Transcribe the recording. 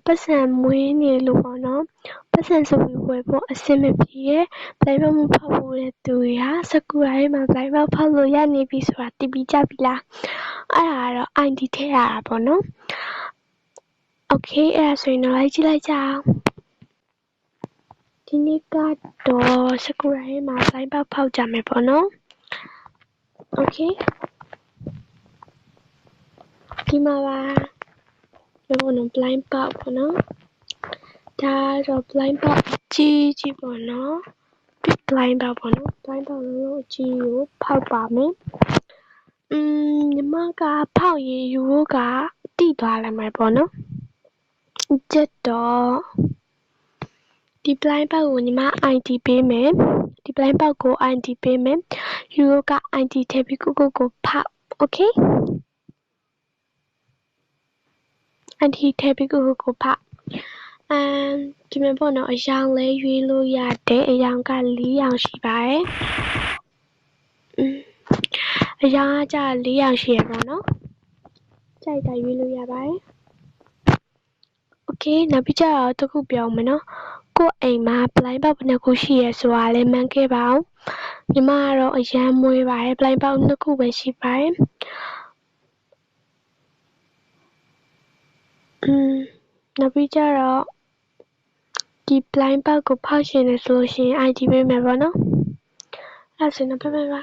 ပတ်စံမွေးနေလို့ပေါ့နော်ပတ်စံဆိုပြီးဝယ်ဖို့အဆင်မပြေရဲ့ဘလိုင်းပေါက်မဖောက်ဘူးတဲ့သူတွေကစကူရာထဲမှာဘလိုင်းပေါက်ဖောက်လို့ရနေပြီဆိုတာသိပြီးကြပြီလားအဲ့ဒါကတော့ ID ထည့်ရတာပေါ့နော် Okay အဲ့ဒါဆိုရင်တော့လိုက်ကြည့်လိုက်ကြအောင်ဒီနေ့ကတော့စကူရာထဲမှာဘလိုင်းပေါက်ဖောက်ကြမယ်ပေါ့နော် Okay ဒီမှာပါဘောနော် blind ပေါက်ပေါ့နော်ဒါတော့ blind ပေါက်ကြီးပေါ့နော် blind ပေါက်ပေါ့နော် blind ပေါက်လုံးအကြီးကိုဖောက်ပါမယ်ညီမကဖောက်ရင်ယူဖို့ကတိသွားလိုက်မယ်ပေါ့နော်ကျတော့ဒီ blind ပေါက်ကိုညီမ ID ပေးမယ်ဒီ blind ပေါက်ကို ID ပေးမယ်ယူဖို့က ID ထည့်ပြီးကိုဖောက် Okay ID ထည့်ပြီးကိုဖောက်ဒီမှာပေါ့နော်အရောင်လဲရွေးလို့ရတယ်အရောင်က4ရောင်ရှိပါတယ်အရောင်ကကြာ4ရောင်ရှိရပေါ့နော်ကြိုက်တာရွေးလို့ရပါတယ် Okay နောက်ပြီးကြတော့တစ်ခုပြောမယ်နော်ကို့အိမ်မှာ blind ပေါက်ဘယ်နှခုရှိရဆိုတာလဲမှန်းခဲ့ပါအောင်ညီမကတော့အရန်မွေးပါတယ် blind ပေါက်2ခုပဲရှိပါတယ်နောက်ပြီးကြတော့ဒီ blind ပေါက်ကိုဖောက်ရှင်နေဆိုလို့ရှိရင် ID ပေးမယ်ပေါ့နော်အဲ့ဆိုတော့ပြပါ